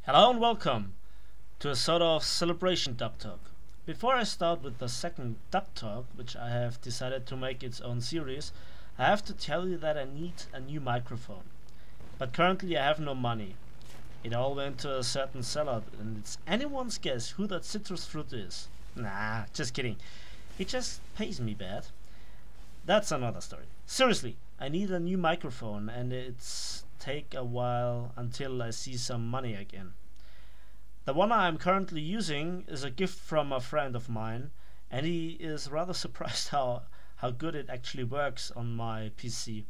Hello and welcome to a sort of celebration Duck Talk. Before I start with the second Duck Talk, which I have decided to make its own series, I have to tell you that I need a new microphone. But currently I have no money. It all went to a certain seller, and it's anyone's guess who that citrus fruit is. Nah, just kidding. He just pays me bad. That's another story. Seriously, I need a new microphone, and it's take a while until I see some money again. The one I am currently using is a gift from a friend of mine, and he is rather surprised how good it actually works on my PC.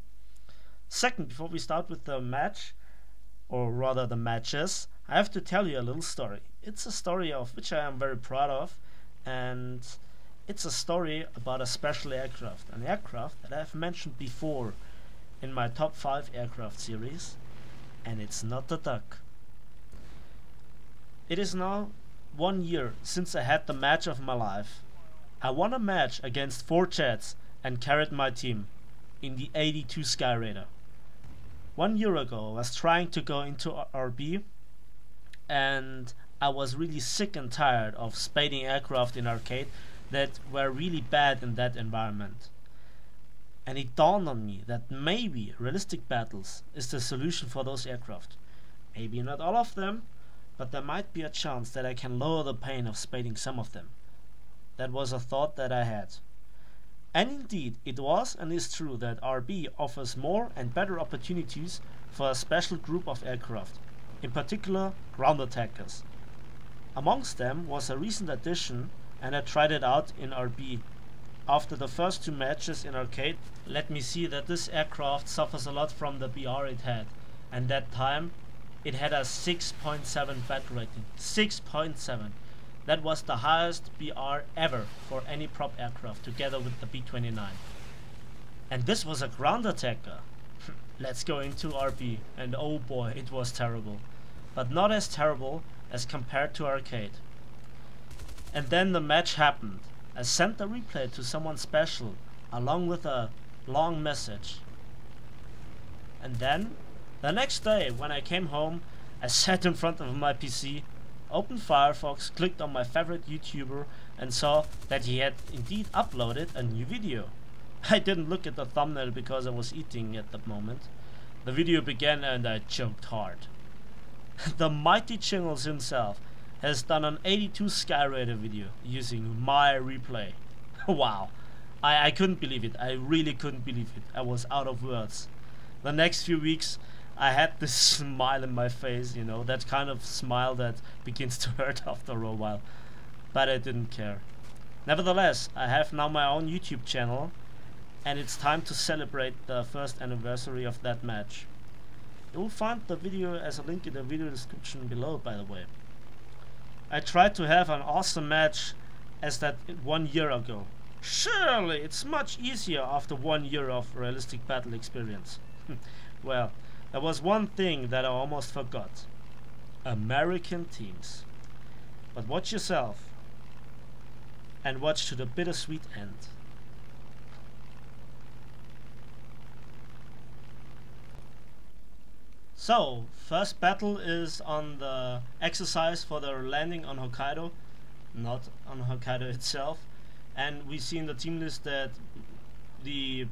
Second, before we start with the match, or rather the matches, I have to tell you a little story. It's a story of which I am very proud of, and it's a story about a special aircraft, an aircraft that I have mentioned before in my top 5 aircraft series, and it's not the Duck. It is now 1 year since I had the match of my life. I won a match against 4 jets and carried my team in the 82 Skyraider. 1 year ago I was trying to go into RB, and I was really sick and tired of spading aircraft in arcade that were really bad in that environment. And it dawned on me that maybe realistic battles is the solution for those aircraft. Maybe not all of them, but there might be a chance that I can lower the pain of spading some of them. That was a thought that I had. And indeed, it was and is true that RB offers more and better opportunities for a special group of aircraft, in particular ground attackers. Amongst them was a recent addition, and I tried it out in RB. After the first 2 matches in arcade, let me see that this aircraft suffers a lot from the BR it had, and that time it had a 6.7 battle rating. 6.7. That was the highest BR ever for any prop aircraft, together with the B-29. And this was a ground attacker. Let's go into RB, and oh boy, it was terrible. But not as terrible as compared to arcade. And then the match happened. I sent the replay to someone special, along with a long message. And then, the next day, when I came home, I sat in front of my PC, opened Firefox, clicked on my favorite YouTuber, and saw that he had indeed uploaded a new video. I didn't look at the thumbnail because I was eating at that moment. The video began and I choked hard. The mighty Chingles himself has done an 82 Skyraider video using my replay. Wow, I couldn't believe it. I really couldn't believe it. I was out of words. The next few weeks I had this smile in my face, you know, that kind of smile that begins to hurt after a while. But I didn't care. Nevertheless, I have now my own YouTube channel, and it's time to celebrate the first anniversary of that match. You will find the video as a link in the video description below, by the way. I tried to have an awesome match as that 1 year ago. Surely it's much easier after 1 year of realistic battle experience. Well, there was one thing that I almost forgot. American teams. But watch yourself and watch to the bittersweet end. So, first battle is on the exercise for the landing on Hokkaido, not on Hokkaido itself, and we see in the team list that the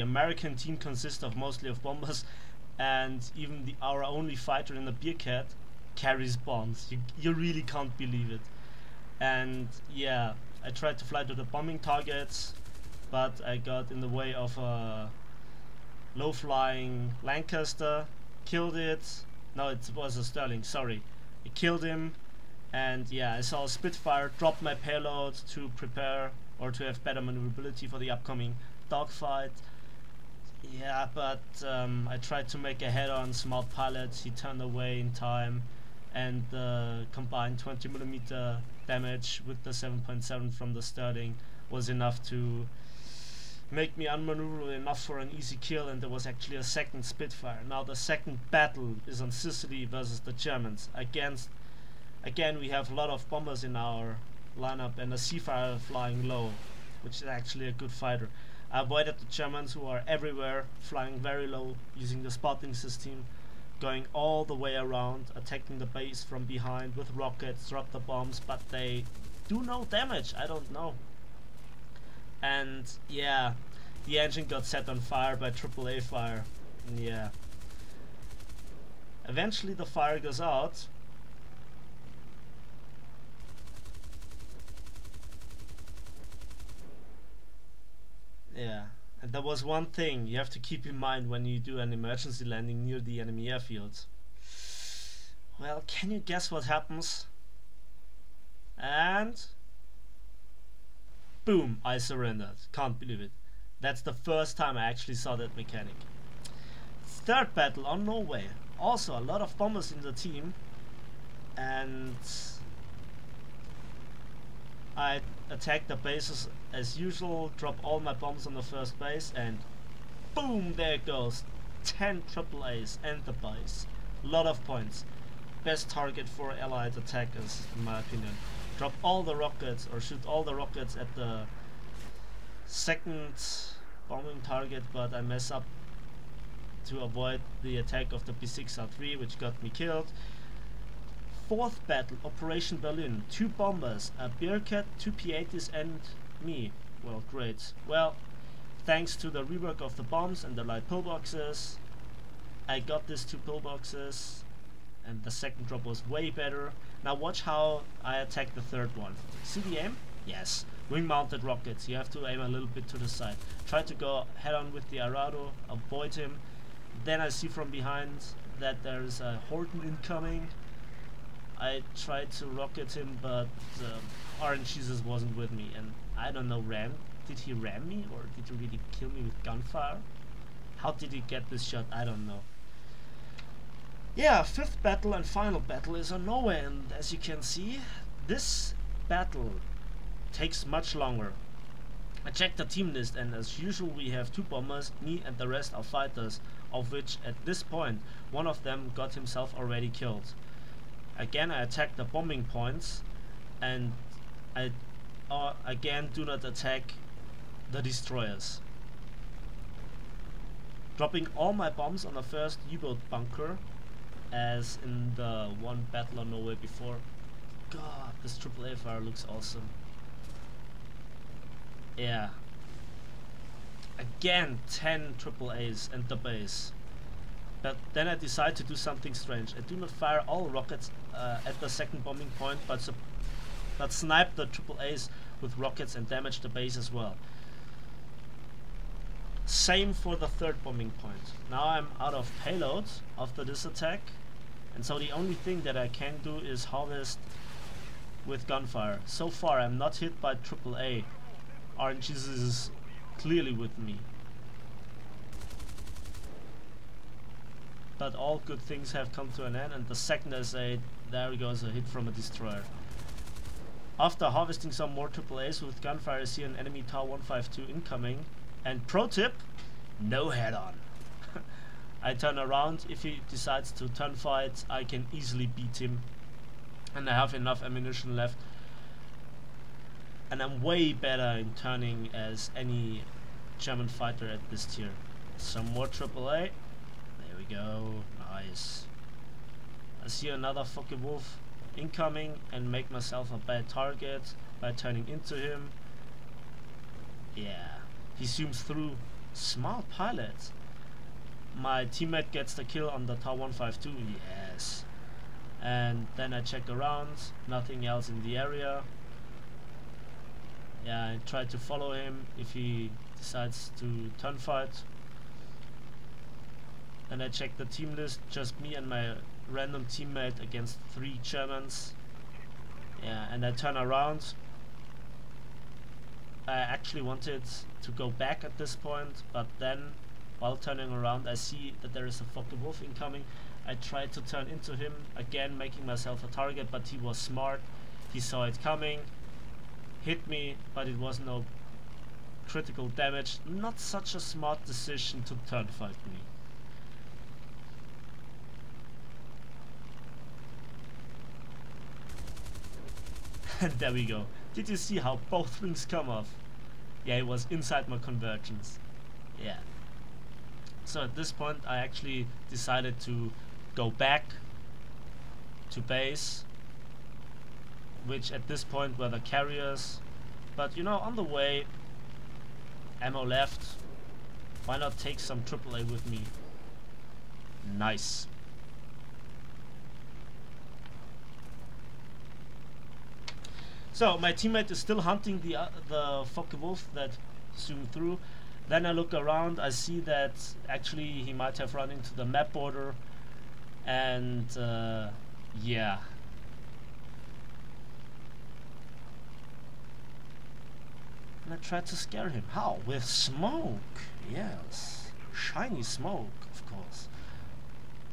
American team consists of mostly of bombers, and even our only fighter in the Bearcat carries bombs. You really can't believe it. And yeah, I tried to fly to the bombing targets, but I got in the way of a low-flying Lancaster, killed it. No, it was a Sterling, sorry. I killed him, and yeah, I saw a Spitfire, dropped my payload to prepare or to have better maneuverability for the upcoming dogfight. Yeah, but I tried to make a head-on smart pilot. He turned away in time, and the combined 20mm damage with the 7.7 from the Sterling was enough to make me unmaneuverable enough for an easy kill, and there was actually a second Spitfire. Now the second battle is on Sicily versus the Germans. Again we have a lot of bombers in our lineup and a Seafire flying low, which is actually a good fighter. I avoided the Germans, who are everywhere, flying very low, using the spotting system, going all the way around, attacking the base from behind with rockets, drop the bombs, but they do no damage. I don't know. And yeah, the engine got set on fire by AAA fire. Yeah. Eventually the fire goes out. Yeah. And there was one thing you have to keep in mind when you do an emergency landing near the enemy airfield. Well, can you guess what happens? And boom, I surrendered. Can't believe it. That's the first time I actually saw that mechanic. Third battle on Norway. Also a lot of bombers in the team. And I attack the bases as usual, drop all my bombs on the first base, and boom, there it goes. 10 AAAs and the base. Lot of points. Best target for allied attackers, in my opinion. Drop all the rockets, or shoot all the rockets at the second bombing target, but I mess up to avoid the attack of the B6R3, which got me killed. Fourth battle, Operation Berlin. 2 bombers, a Bearcat, 2 P-80s and me. Well, great. Well, thanks to the rework of the bombs and the light pillboxes, I got these 2 pillboxes, and the second drop was way better. Now watch how I attack the third one. See the aim? Yes. Wing-mounted rockets. You have to aim a little bit to the side. Try to go head-on with the Arado, avoid him. Then I see from behind that there's a Horton incoming. I tried to rocket him, but Orange Jesus wasn't with me, and I don't know, did he ram me, or did he really kill me with gunfire? How did he get this shot? I don't know. Yeah, 5th battle and final battle is on Norway, and as you can see, this battle takes much longer. I checked the team list, and as usual we have 2 bombers, me and the rest are fighters, of which at this point one of them got himself already killed. Again, I attack the bombing points, and I again do not attack the destroyers. Dropping all my bombs on the first U-boat bunker, as in the one battle on Norway before. God, this AAA fire looks awesome. Yeah. Again, 10 AAAs and the base. But then I decide to do something strange. I do not fire all rockets at the second bombing point, but snipe the AAAs with rockets and damage the base as well. Same for the third bombing point. Now I'm out of payload after this attack, and so the only thing that I can do is harvest with gunfire. So far I'm not hit by AAA. Orange Jesus is clearly with me. But all good things have come to an end, and the second I say, there goes a hit from a destroyer. After harvesting some more AAAs with gunfire, I see an enemy TAR 152 incoming, and pro tip, no head-on. I turn around. If he decides to turn fight, I can easily beat him, and I have enough ammunition left, and I'm way better in turning as any German fighter at this tier. Some more AAA. There we go. Nice. I see another fucking wolf incoming and make myself a bad target by turning into him. Yeah. He zooms through. Smart pilot. My teammate gets the kill on the TAR 152. Yes. And then I check around. Nothing else in the area. Yeah, I try to follow him if he decides to turn fight. Then I check the team list, just me and my random teammate against 3 Germans. Yeah, and I turn around. I actually wanted to go back at this point, but then while turning around I see that there is a fucking wolf incoming. I tried to turn into him, again making myself a target, but he was smart. He saw it coming, hit me, but it was no critical damage. Not such a smart decision to turn fight me. And there we go. Did you see how both wings come off? Yeah, it was inside my convergence. Yeah. So at this point I actually decided to go back to base, which at this point were the carriers. But you know, on the way, ammo left. Why not take some AAA with me? Nice. So my teammate is still hunting the Focke-Wulf that zoomed through. Then I look around, I see that actually he might have run into the map border, and yeah. And I tried to scare him. How? With smoke. Yes. Shiny smoke, of course.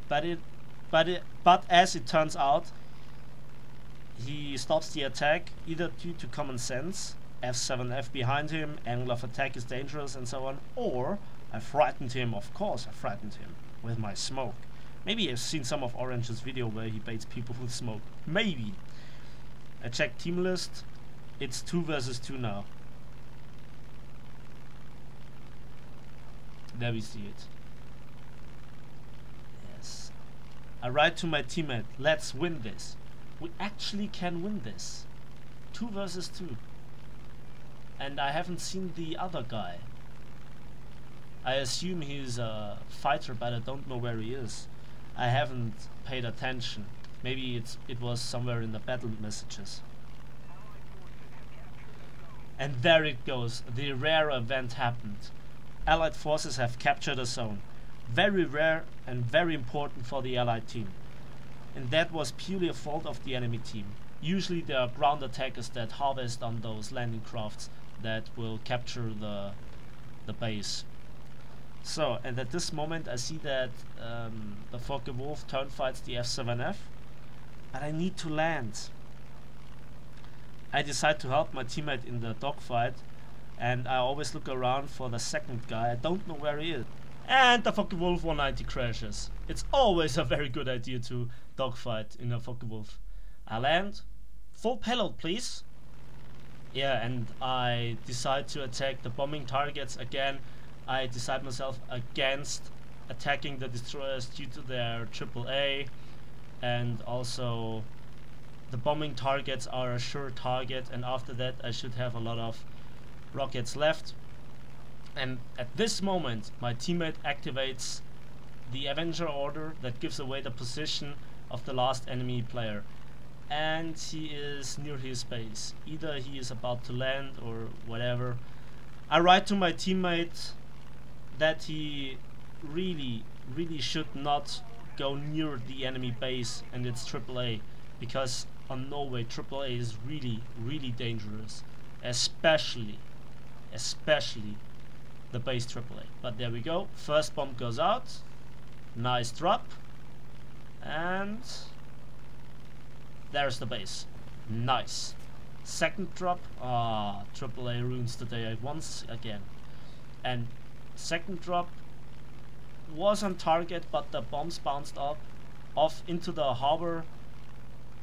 But as it turns out, he stops the attack either due to common sense, F7F behind him, angle of attack is dangerous and so on, or I frightened him. Of course I frightened him with my smoke. Maybe you've seen some of Orange's video where he baits people with smoke. Maybe. I checked team list. It's 2 versus 2 now. There we see it. Yes. I write to my teammate, let's win this. We actually can win this. 2 versus 2. And I haven't seen the other guy. I assume he's a fighter, but I don't know where he is. I haven't paid attention. Maybe it was somewhere in the battle messages. And there it goes. The rare event happened. Allied forces have captured a zone. Very rare and very important for the Allied team. And that was purely a fault of the enemy team. Usually there are ground attackers that harvest on those landing crafts that will capture the base. So, and at this moment I see that the Focke-Wulf turn fights the F7F, but I need to land. I decide to help my teammate in the dogfight, and I always look around for the second guy. I don't know where he is. And the Focke-Wulf 190 crashes. It's always a very good idea to dogfight in a Focke-Wulf. I land. Full payload, please. Yeah, and I decide to attack the bombing targets again. I decide myself against attacking the destroyers due to their AAA, and also the bombing targets are a sure target, and after that I should have a lot of rockets left. And at this moment my teammate activates the Avenger order that gives away the position of the last enemy player, and he is near his base. Either he is about to land or whatever. I write to my teammate that he really should not go near the enemy base and its AAA, because on Norway AAA is really dangerous, especially the base AAA. But there we go, first bomb goes out, nice drop, and there's the base, nice. Second drop, AAA ruins the day once again. And second drop was on target, but the bombs bounced off into the harbor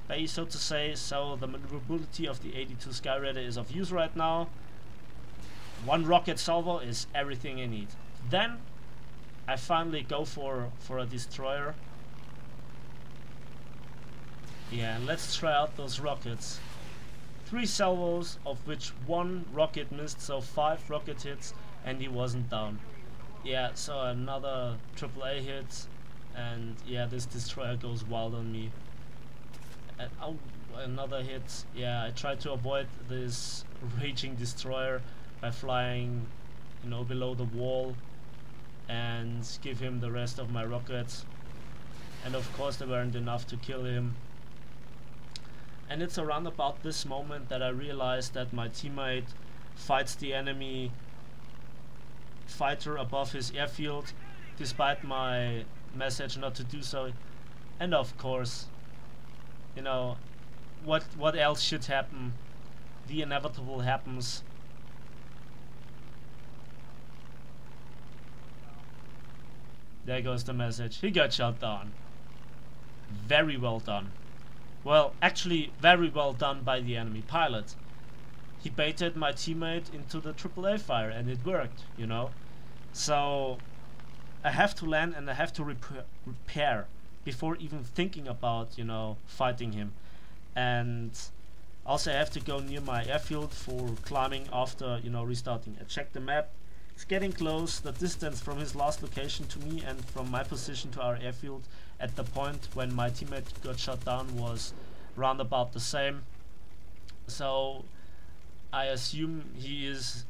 base, so to say, so the maneuverability of the 82 Skyraider is of use right now. One rocket salvo is everything I need. Then I finally go for a destroyer. Yeah, and let's try out those rockets. 3 salvos, of which 1 rocket missed, so 5 rocket hits, and he wasn't down. Yeah, so another AAA hit, and yeah, this destroyer goes wild on me. And oh, another hit. Yeah, I tried to avoid this raging destroyer by flying, you know, below the wall and give him the rest of my rockets. And of course they weren't enough to kill him. And it's around about this moment that I realized that my teammate fights the enemy fighter above his airfield, despite my message not to do so. And of course, you know, what else should happen? The inevitable happens. There goes the message. He got shot down. Very well done. Well, actually very well done by the enemy pilot. He baited my teammate into the AAA fire, and it worked, you know. So I have to land and I have to repair before even thinking about, fighting him. And also I have to go near my airfield for climbing after, restarting. I checked the map. It's getting close. The distance from his last location to me and from my position to our airfield at the point when my teammate got shot down was round about the same. So I assume he is,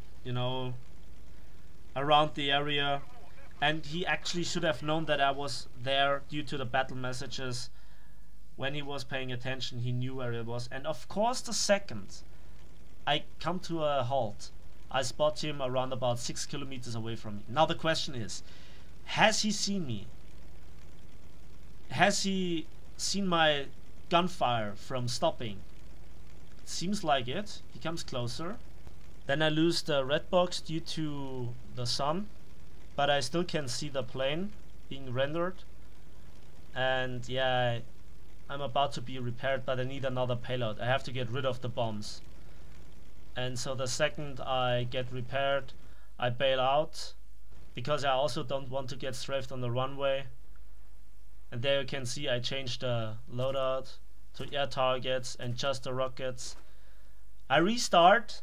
around the area, and he actually should have known that I was there due to the battle messages. When he was paying attention, he knew where it was. And of course, the second I come to a halt, I spot him around about 6 kilometers away from me. Now the question is, has he seen me? Has he seen my gunfire from stopping? It seems like it. He comes closer. Then I lose the red box due to the sun, but I still can see the plane being rendered. And yeah, I'm about to be repaired, but I need another payload. I have to get rid of the bombs. And so the second I get repaired, I bail out, because I also don't want to get strafed on the runway. And there you can see I changed the loadout to air targets and just the rockets. I restart,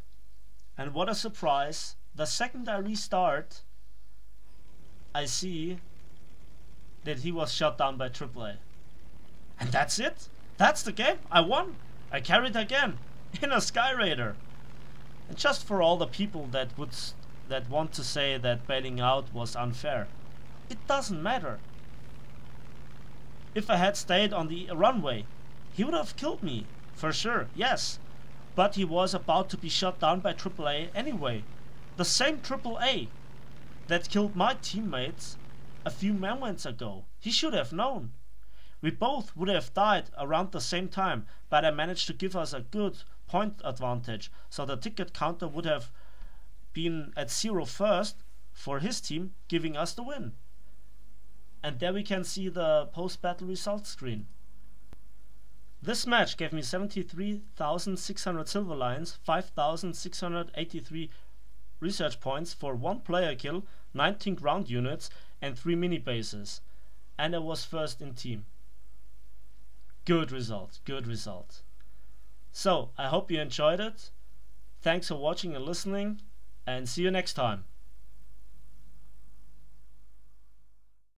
and what a surprise, the second I restart, I see that he was shot down by AAA. And that's it. That's the game. I won. I carried again in a Skyraider. And just for all the people that want to say that bailing out was unfair, it doesn't matter. If I had stayed on the runway, he would have killed me, for sure, yes. But he was about to be shot down by AAA anyway. The same AAA that killed my teammates a few moments ago. He should have known. We both would have died around the same time, but I managed to give us a good point advantage, so the ticket counter would have been at 0 first for his team, giving us the win. And there we can see the post-battle results screen. This match gave me 73,600 silver lions, 5,683 research points for 1 player kill, 19 ground units and 3 mini bases. And I was first in team. Good result, good result. So, I hope you enjoyed it. Thanks for watching and listening, and see you next time.